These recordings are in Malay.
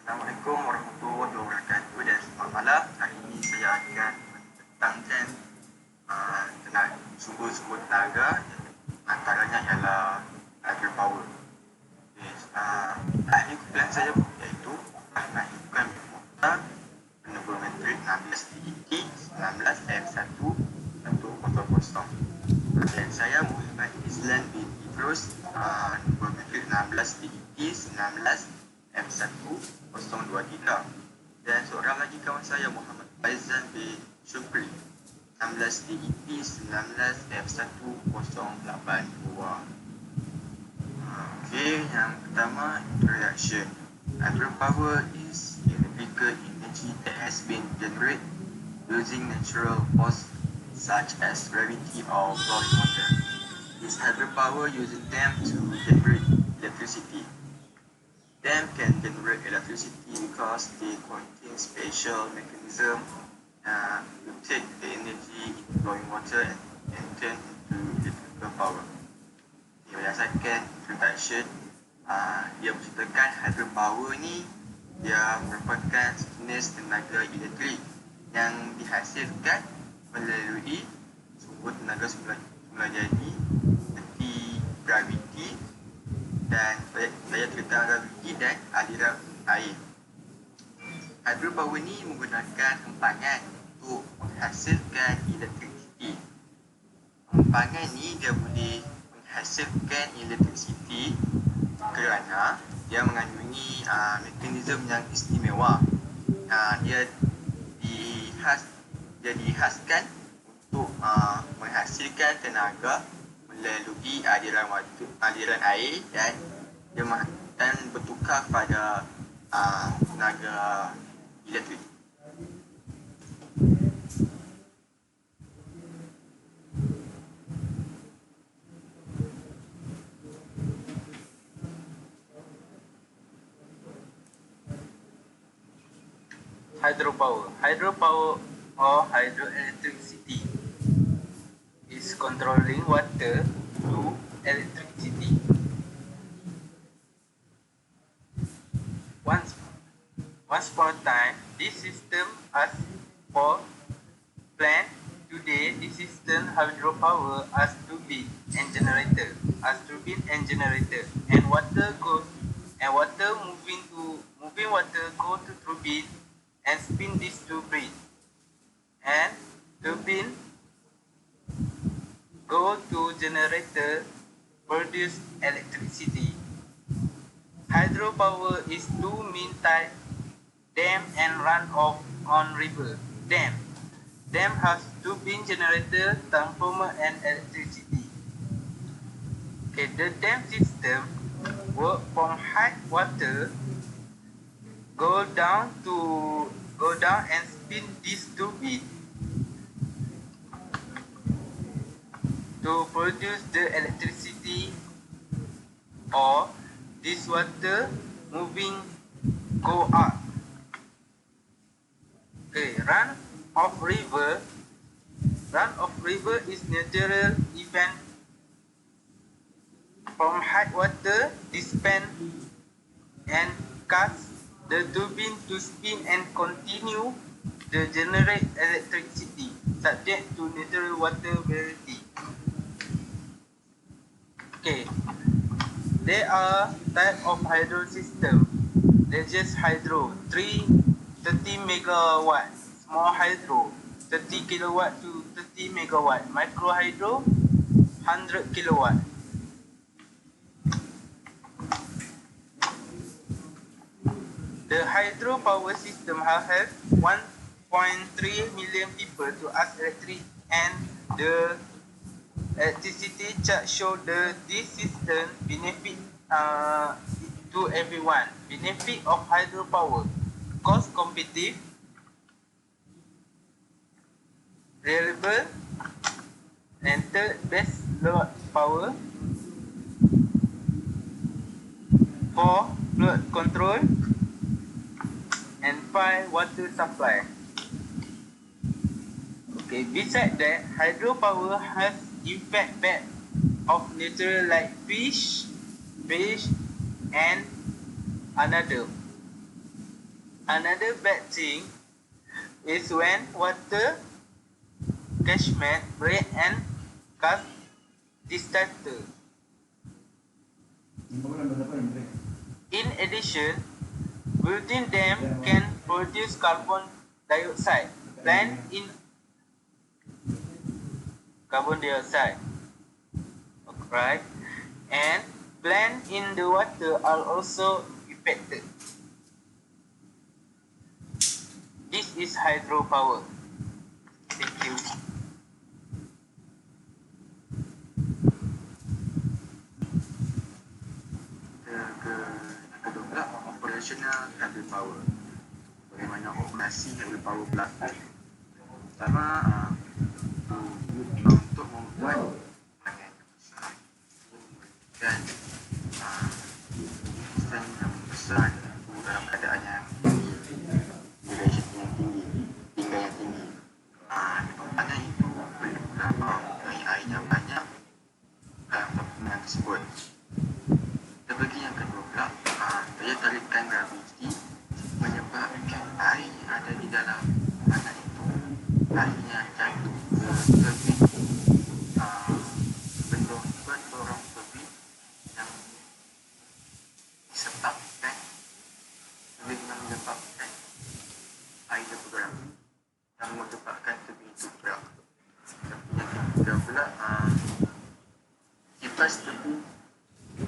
Assalamualaikum warahmatullahi wabarakatuh dan selamat malam. Hari ini saya akan tentangkan sumber-sumber tenaga, antaranya ialah hydropower. Okay, ahli kumpulan saya iaitu Ahmad Mukhtar, penerbang metrik 16 DET 19 F1 untuk kontrol kosong. Dan saya Muhammad Izlan bin Idrus, penerbang metrik 16 DET 19 F1 023, dan seorang lagi kawan saya Muhammad Faizal bin Syukri 16 DEP 19 F1 082. Okey, yang pertama, introduction. Hydropower is electrical energy that has been generated using natural force such as gravity or flowing water. This hydropower using dam to generate electricity. Dam can generate electricity because they contain special mechanism to take the energy in flowing water and turn into electrical power. Berdasarkan introduction, dia menceritakan hydropower ni dia merupakan jenis tenaga elektrik yang dihasilkan melalui sumber tenaga semula jadi seperti graviti dan daya tekan graviti dan aliran air. Hydropower ni menggunakan hempangan untuk menghasilkan elektrisiti. Hempangan ni dia boleh menghasilkan elektrisiti kerana dia mengandungi mekanisme yang istimewa. Dia dihaskan untuk menghasilkan tenaga melalui aliran air dan bertukar pada tenaga elektrik. Hydropower or hydroelectricity is controlling water to electricity. Once upon a time, this system as for plant. Today, this system hydropower as turbine and generator, and moving water go to turbine and spin this turbine, and turbine go to generator, produce electricity. Hydropower is two main types: dam and runoff on river. Dam has turbine, generator, transformer, and electricity. Okay, the dam system work from high water go down and spin this turbine to produce the electricity, or this water moving go up. Okay, run of river is natural event from high water dispense and cause the turbine to spin and continue to generate electricity subject to natural water variety. Okay, there are type of hydro system. Largest hydro 30 megawatt, small hydro 30 kilowatt to 30 megawatt, micro hydro 100 kilowatt. The hydro power system have 1.3 million people to us electric, and the electricity chart show this system benefit to everyone. Benefit of hydropower: cost competitive, reliable, and third best load power. 4 flood control, and 5 water supply. Okay, besides that, hydropower has effect back of nature like fish, and another. Another bad thing is when water catchment break and cause disaster. In addition, building dam can produce carbon dioxide. Plant in carbon dioxide, right? And plant in the water are also affected. This is hydropower. Thank you. Kedua pula operational hydropower. Bagaimana operasi hydropower berlaku? Pertama, untuk membuat panel yang besar, dan sistem yang besar dalam keadaan yang duration yang tinggi, tinggal yang tinggi. Panel itu perlulah mempunyai air yang banyak dalam perpindahan tersebut. Dan bagi yang kedua pula, daya tarikan graviti menyebabkan air yang ada di dalam panel itu akhirnya jatuh ke tebing bendorong tebing yang disebabkan menyebabkan air bergerak yang menyebabkan tebing itu bergerak. Yang ketiga pula, kipas tebing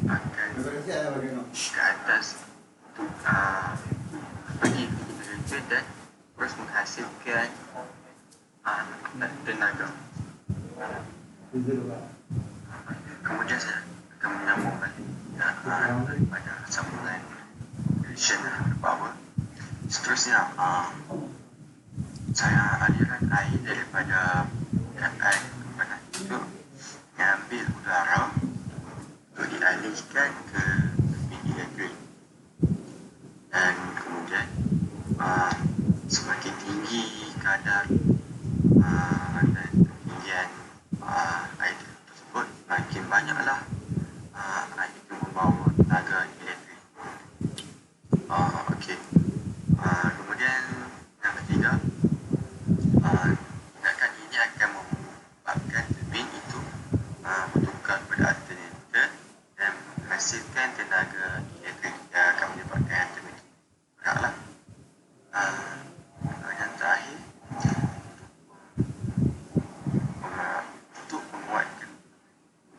akan ke atas untuk bagi generator dan terus menghasilkan tenaga. Kemudian saya akan menyambung balik daripada sambungan additional power. Seterusnya, saya aliran air daripada permukaan ke panas itu mengambil udara untuk dialihkan ke tebing elektrik. Dan kemudian semakin tinggi kadar dan ketinggian air tersebut, makin banyaklah air itu membawa tenaga elektrik. Okey. Kemudian yang ketiga, tindakan ini akan menyebabkan tebing itu bertukar pada alternator dan menghasilkan tenaga elektrik yang akan menyebabkan tebing itu bergeraklah. Yang terakhir, untuk menguatkan,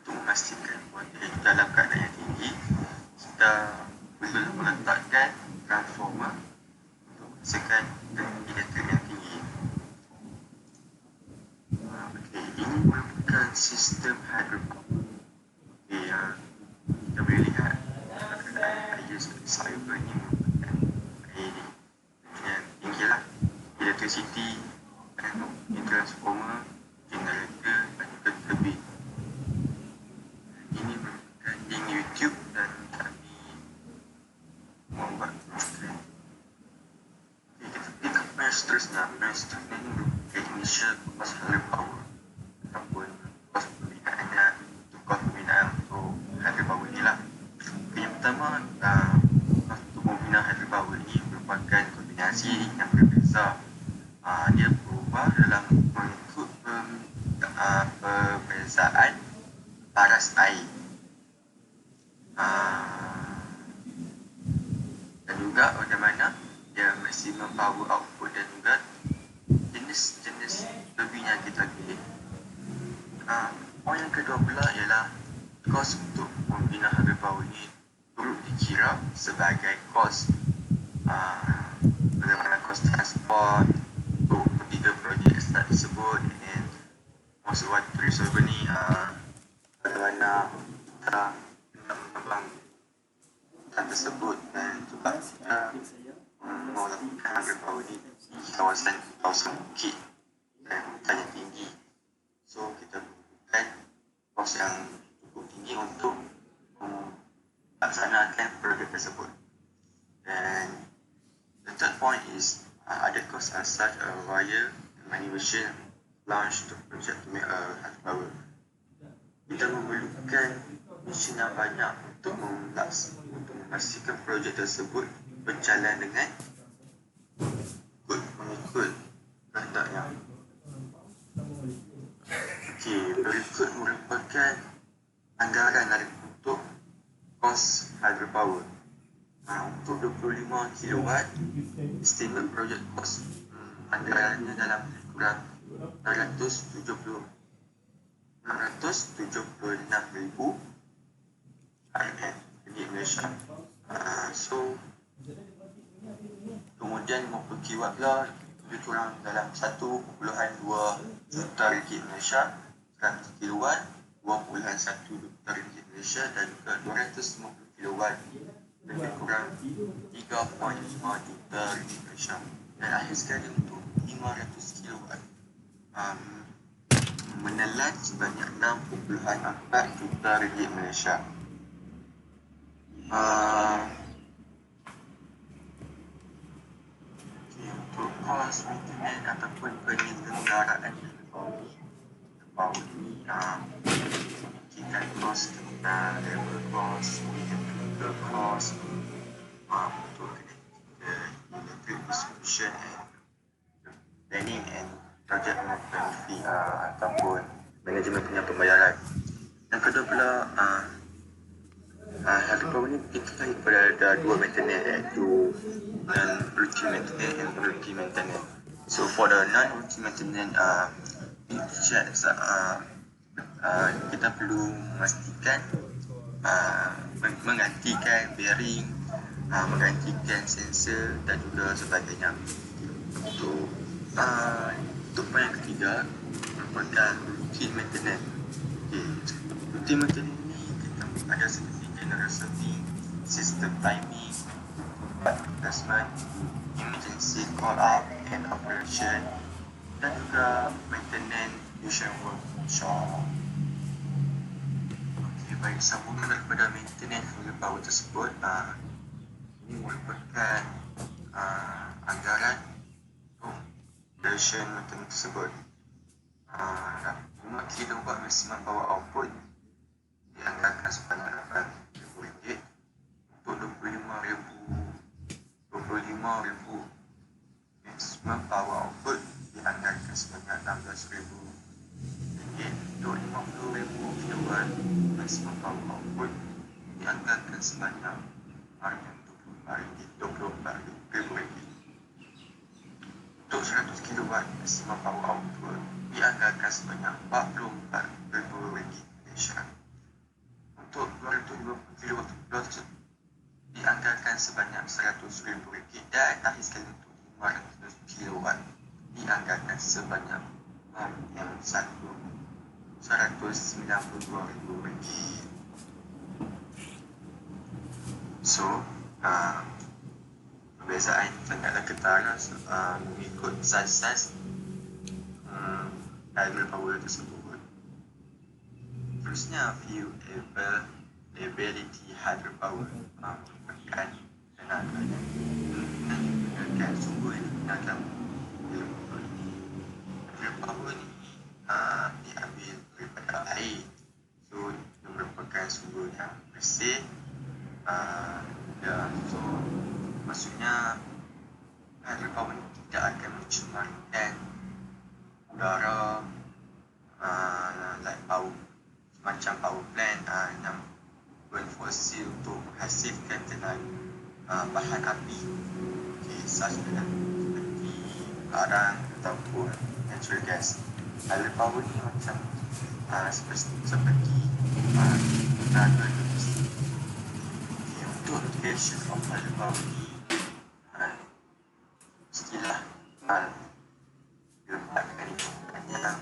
untuk memastikan water itu dalam keadaan yang tinggi, kita perlu meletakkan transformer untuk menghasilkan elektrik yang tinggi. Okey, ini merupakan sistem hydropower. Kita boleh lihat air saya ini merupakan air yang tinggi lah. Electricity, transformer, generator dan juga tebing. Ini merupakan link YouTube dan kami membuat program. Kita punya seterusnya ini merupakan initial cost hydropower ataupun kos pembinaannya, untuk kos pembinaan untuk hydropower ni lah. Yang pertama, kos untuk membina hydropower ini merupakan kombinasi yang berbeza. Dia berubah dalam mengikut perbezaan paras air dan juga bagaimana dia maksimum power output dan juga jenis-jenis turbin yang kita pilih. Poin yang kedua pula ialah kos untuk membina hydropower ini turut dikira sebagai kos bagaimana kos transport untuk ketiga projek start tersebut, dan most water reservoir ni bagaimana kita mengembang hutan tersebut dan juga kita melakukan hydropower ni di kawasan bukit dan hutan yang tinggi. So kita butuhkan kos yang cukup tinggi untuk melaksanakan projek tersebut. Dan the third point is other costs are such a wire manipulation launch to project to make a hydropower. Kita memerlukan mesin yang banyak untuk memastikan projek tersebut berjalan dengan tak yang berikut merupakan anggaran dari untuk kos hydropower. Untuk 25 kilowatt, estimate project cost anggarannya dalam lebih kurang 676,000 RM di Malaysia. So kemudian 50 kilowatt pula lebih kurang dalam 1.2 juta ringgit Malaysia. 100 kilowatt 2.1 juta ringgit Malaysia, dan juga 250 kilowatt lebih kurang 3.5 juta ringgit Malaysia. Dan akhir sekali untuk 500 kilowatt menelan sebanyak 6.4 juta ringgit Malaysia. Untuk kos maintenance ataupun penyelenggaraan power ni memikirkan kos tentang labor cost, chemical cost, untuk electric distribution and planning and project management fee ataupun manajemen punya pembayaran. Yang kedua pula, hydropower ni kita kepada ada dua maintenance, iaitu non-routine maintenance and routine maintenance. So for the non-routine maintenance, kita perlu memastikan menggantikan bearing, menggantikan sensor dan juga sebagainya. Untuk poin yang ketiga merupakan routine maintenance. Routine maintenance ni kita ada seperti general serving, system timing, replacement, emergency call out and operation, dan juga maintenance usual workshop. Baik, sambungan daripada maintenance power tersebut, ini merupakan anggaran untuk duration maintenance tersebut. 5 kilowatt maximum power output dianggarkan sebanyak RM8,000. Untuk 25,000 maximum power output dianggarkan sebanyak RM16,000. Untuk 50,000 kilowatt maximum power output dianggarkan sebanyak RM24,000. Untuk 100 kilowatt maximum power output dianggarkan sebanyak RM44,000 Malaysia. Untuk 250 kilowatt tersebut dianggarkan sebanyak RM100,000, dan akhir sekali untuk 500 kilowatt dianggarkan sebanyak RM192,000. So perbezaan sangatlah ketara mengikut saiz-saiz hydropower tersebut. Terusnya, viewability hydropower merupakan tenaga yang menggunakan sumber yang digunakan hydropower ni diambil daripada air. So ia merupakan sumber yang bersih. So maksudnya hydropower ni tidak akan mencemarkan udara, like macam power plant yang berfosil untuk menghasilkan tenaga bahan api, seperti barang ataupun natural gas. Hydropower ni macam seperti tenaga domestik. Untuk application of hydropower ni mestilah diletakkan di tempat yang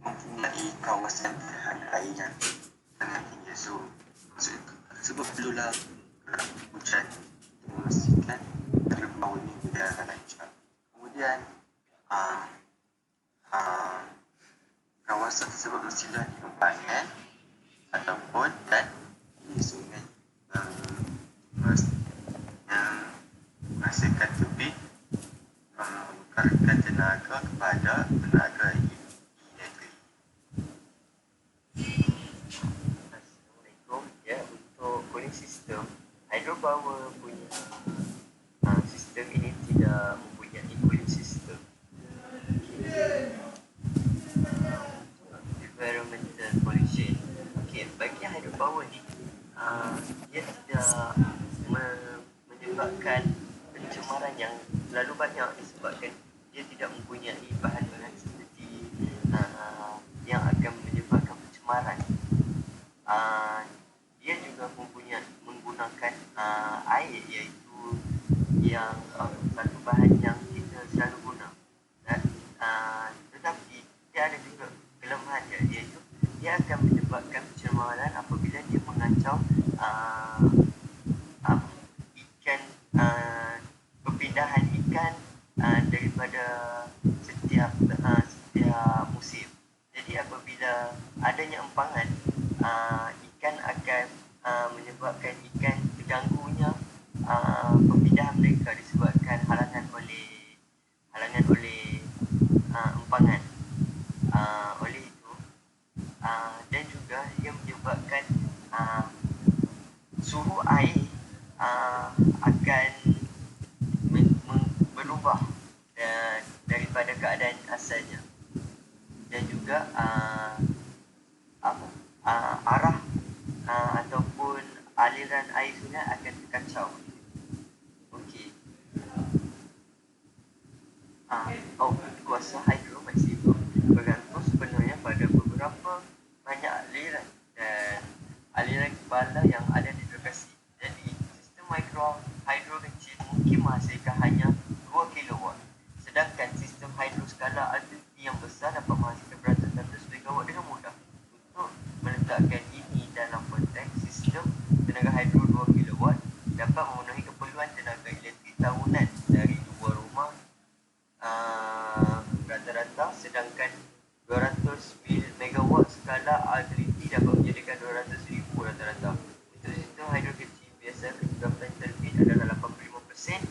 mempunyai kawasan tahan air yang sangat tinggi. So sebab perlulah hujan untuk memastikan hydropower ni berjalan lancar. Kemudian kawasan tersebut mestilah dikembangkan ataupun dan di sungai yang menghasilkan tebing, menukarkan tenaga kepada tenaga elektrik. Assalamualaikum. Ya, untuk cooling system, hydropower punya sistem ini tidak mempunyai cooling system. bagi hydropower ni, dia tidak menyebabkan pencemaran yang terlalu banyak disebabkan dia tidak mempunyai bahan-bahan seperti yang akan menyebabkan pencemaran. Dia juga menggunakan air, iaitu yang satu bahan yang kita selalu guna. Dan tetapi dia ada juga kelemahan dia, iaitu dia akan menyebabkan pencemaran apabila dia mengacau ikan, perpindahan ikan daripada setiap musim. Jadi apabila adanya empangan, ikan akan menyebabkan ikan terganggunya perpindahan mereka disebabkan halangan oleh empangan. Oleh itu, dan juga ia menyebabkan suhu air akan berubah daripada keadaan asalnya, dan juga arah ataupun aliran air sungai akan terkacau. Okey. Kuasa hidro maksimum bergantung sebenarnya pada beberapa banyak aliran dan aliran kepala yang ada di lokasi. Jadi sistem hidro kecil mungkin menghasilkan hanya 2 kW, sedangkan sistem hidro skala alti yang besar dapat menghasilkan beratus-ratus megawatt dengan mudah. Untuk meletakkan ini dalam konteks, sistem tenaga hidro 2 kW dapat memenuhi keperluan tenaga elektrik tahunan dari dua rumah rata-rata, sedangkan 200 megawatt skala alti dapat menjadikan 200,000 rata-rata. Untuk sistem hidro kecil biasa kecekapan terbit adalah 85%,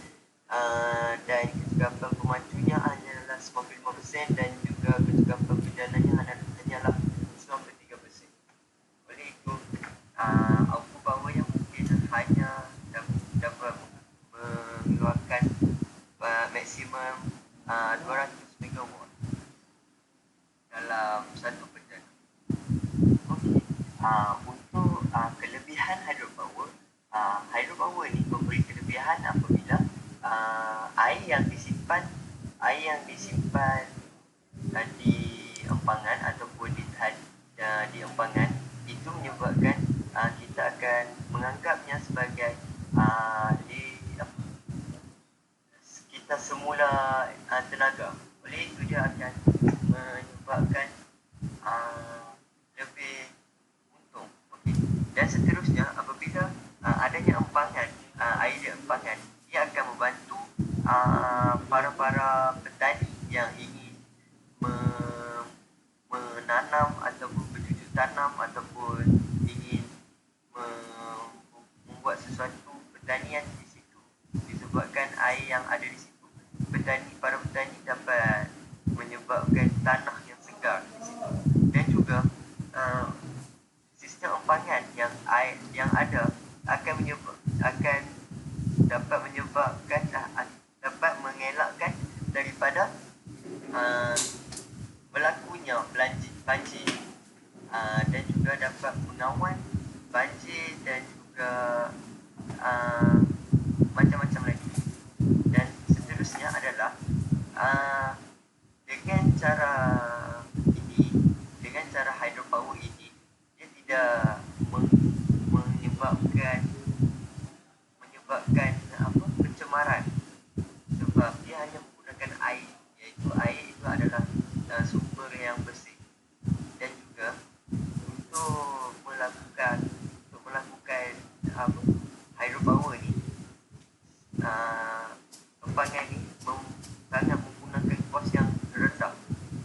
dan kecekapan pemacunya hanyalah 95%, dan juga kecekapan pidananya hanyalah 93%. Oleh itu, output power yang mungkin hanya dapat mengeluarkan maksimum 200 megawatt dalam satu perdana. Okey. Untuk kelebihan hydropower ni memberi kelebihan apabila air yang disimpan di empangan ataupun di empangan itu menyebabkan kita akan menganggapnya sebagai kita semula tenaga. Oleh itu dia akan menyebabkan lebih untung. Okay. Dan seterusnya, apabila adanya empangan, air di empangan, ia akan membantu para petani yang ingin menanam ataupun bercucuk tanam ataupun ingin membuat sesuatu pertanian di situ. Disebabkan air yang ada di situ, para petani dapat menyebabkan tanah yang segar di situ. Dan juga sistem empangan yang ada akan dapat mengelakkan daripada berlakunya banjir, dan juga dapat mengawal banjir dan juga macam-macam lagi. Dan seterusnya adalah dengan cara hydropower ini, dia tidak menyebabkan pencemaran, sebab dia hanya menggunakan air, iaitu air itu adalah sumber yang bersih. Dan juga untuk melakukan hydropower ni, empangan ni sangat menggunakan kos yang rendah.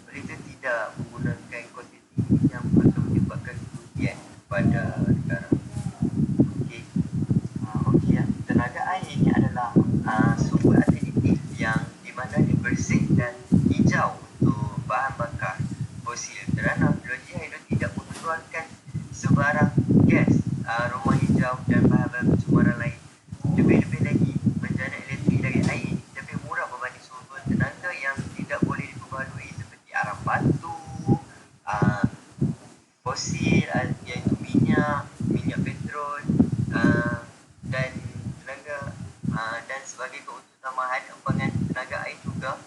Oleh itu tidak menggunakan kos yang tinggi yang akan menyebabkan kerugian kepada negara. Okey. Tenaga air ini adalah sumber alternatif yang di mana dia bersih dan hijau untuk bahan bakar fosil, kerana teknologi hidro tidak mengeluarkan sebarang gas rumah hijau dan bahan-bahan pencemaran lain. Lebih-lebih lagi, bencana elektrik dari air lebih murah juga untuk tambahan empangan tenaga air juga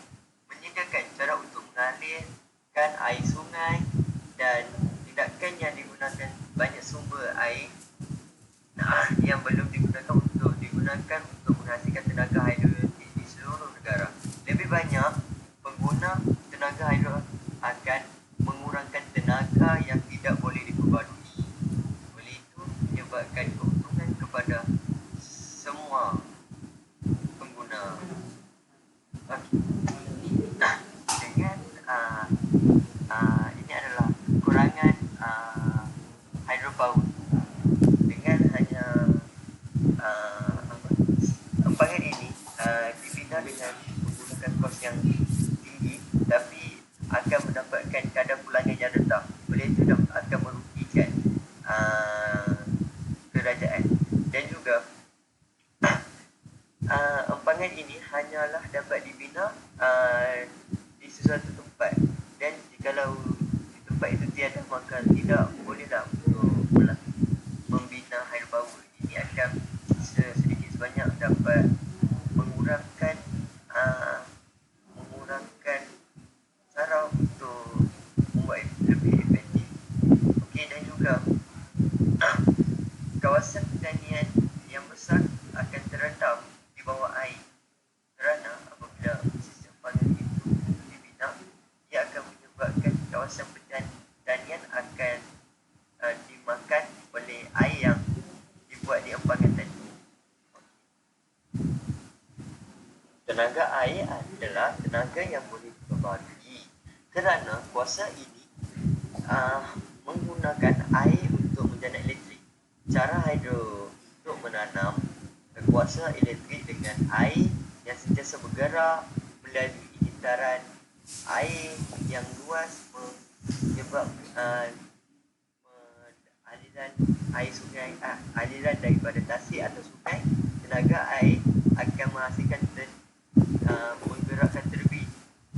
menyediakan cara untuk mengalirkan air sungai dan tindakan yang digunakan banyak sumber air yang belum digunakan untuk menghasilkan tenaga hidroelektrik di seluruh negara. Lebih banyak pengguna tenaga hidro akan mengurangkan tenaga yang tidak boleh diperbarui. Oleh itu menyebabkan keuntungan kepada semua pengguna. Dengan ini adalah kurangan hydropower. Dengan hanya empangan ini dibina dengan menggunakan kos yang tinggi, tapi akan mendapatkan kadar pulangan yang rendah. Oleh itu akan merugikan kerajaan. Dan juga empangan ini hanyalah dapat dibina di sesuatu tempat, dan jikalau di tempat itu tiada, maka tidak bolehlah untuk membina hydropower. Ini akan sedikit sebanyak dapat mengurangkan cara untuk membuat lebih efektif. Okey, dan juga kawasan pertanian yang besar akan terendam di bawah air, kerana apabila sistem empangan itu dibina, ia akan menyebabkan kawasan pertanian akan dimakan oleh air yang dibuat di empangan tadi. Tenaga air adalah tenaga yang boleh diperbarui, kerana kuasa ini menggunakan air untuk menjana elektrik. Cara hidro untuk menanam kuasa elektrik dengan air yang sentiasa bergerak melalui hitaran air yang luas menyebabkan aliran air sungai, aliran daripada tasik atau sungai. Tenaga air akan menghasilkan menggerakkan turbin,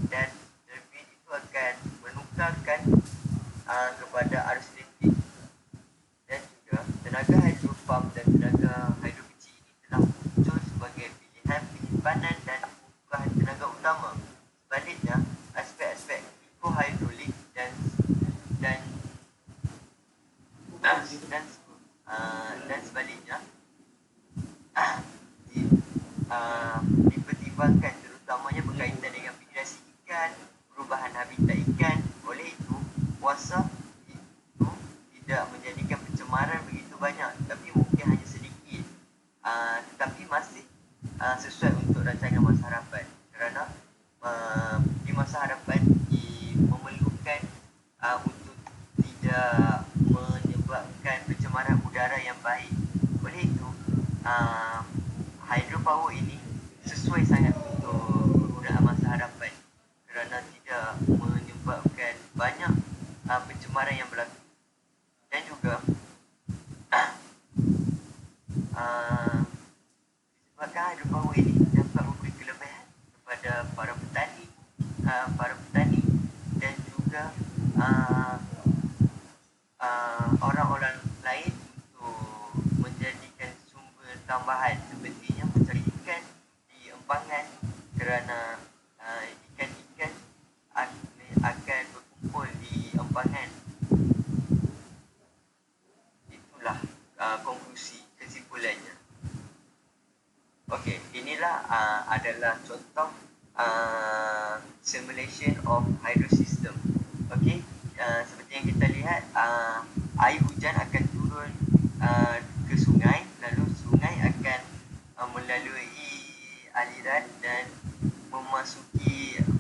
dan turbin itu akan menukarkan kepada arus elektrik. Dan juga tenaga hidro pump dan tenaga hidro kecil ini telah muncul sebagai pilihan penyimpanan dan pengukuran tenaga utama. Sebaliknya, aspek-aspek ekohidrolik dan sebaliknya dipertimbangkan, terutamanya berkaitan dengan migrasi ikan, perubahan habitat ikan. Oleh itu, kuasa itu tidak menjadikan pencemaran begitu banyak, tapi mungkin hanya sedikit, tetapi masih sesuai untuk rancangan masa harapan, kerana di masa harapan memerlukan untuk tidak menyebabkan pencemaran udara yang baik. Oleh itu hydropower ini sesuai sangat untuk penggunaan masa harapan, kerana tidak menyebabkan banyak pencemaran yang berlaku. Dan juga disebabkan hydropower ini dapat memberi kelebihan kepada para petani dan juga orang-orang lain untuk menjadikan sumber tambahan, sepertinya mencari ikan di empangan, kerana ikan-ikan akan berkumpul di empangan. Itulah kesimpulannya. Okey, inilah adalah contoh simulation of hydro system. Okey, seperti yang kita lihat, air hujan akan turun ke sungai, lalu sungai akan melalui aliran dan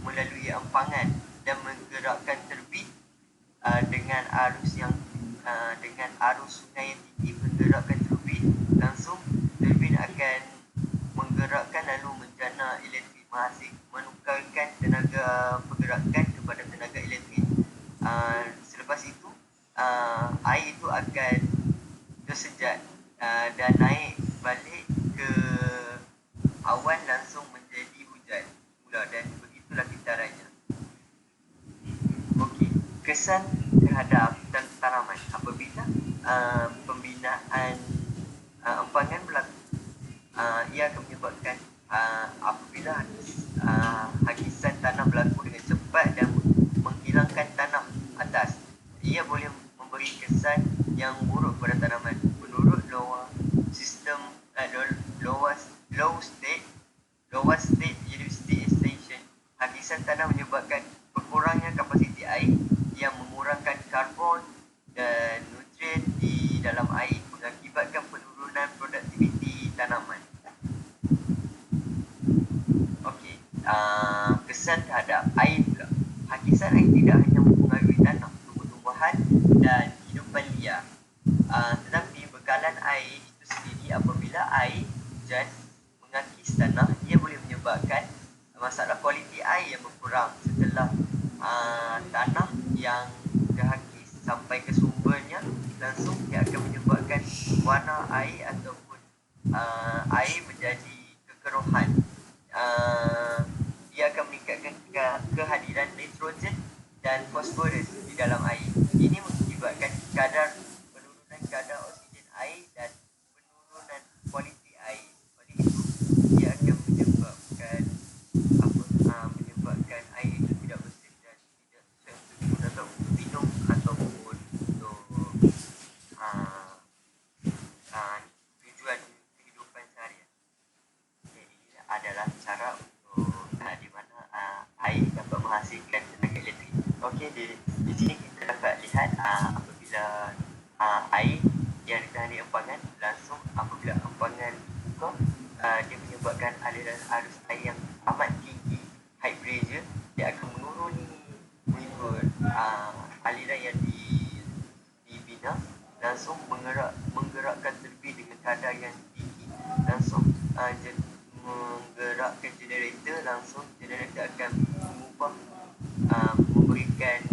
melalui empangan dan menggerakkan terbit dengan arus sungai yang tinggi, menggerakkan turbin. Langsung turbin akan menggerakkan lalu menjana elektrik, menukarkan tenaga pergerakan kepada tenaga elektrik. Selepas itu air itu akan tersejat dan naik balik ke awan, langsung menjadi hujan pula, dan begitulah getarannya. Okey, kesan terhadap tanaman apabila pembinaan empangan berlaku, ia akan menyebabkan apabila hakisan tanah berlaku dengan cepat dan menghilangkan tanah atas, ia boleh memberi kesan yang buruk pada tanaman. Menurut Iowa sistem Iowa State University Extension, hakisan tanah menyebabkan berkurangnya kapasiti air yang mengurangkan karbon dan nutrien di dalam air, mengakibatkan penurunan produktiviti tanaman. Okey, kesan terhadap air pula. Hakisan air tidak hanya mempengaruhi tanah, tumbuh-tumbuhan dan kehidupan liar, tetapi bekalan air itu sendiri. Apabila air hujan mengakis tanah, ia boleh menyebabkan masalah kualiti air yang berkurang setelah tanah yang terhakis sampai ke sumbernya. Langsung dia akan menyebabkan warna air ataupun air menjadi kekeruhan. Dia akan meningkatkan kehadiran nitrogen dan fosforus di dalam air. Ini mengakibatkan penurunan kadar oksigen air dan penurunan kualiti air. Oleh itu, dia akan menyebabkan air itu tidak bersih dan tidak sesuai untuk minum ataupun untuk tujuan kehidupan seharian. Jadi adalah cara untuk di mana air dapat menghasilkan tenaga elektrik. Okey, di sini kita dapat lihat apabila air yang ditangani empangan langsung, apabila empangan dibuka, dia menyebabkan aliran arus air yang amat tinggi, high pressure. Dia akan menuruni mengikut aliran yang dibina, langsung menggerakkan terlebih dengan kadar yang tinggi, langsung menggerakkan generator. Langsung generator akan memberikan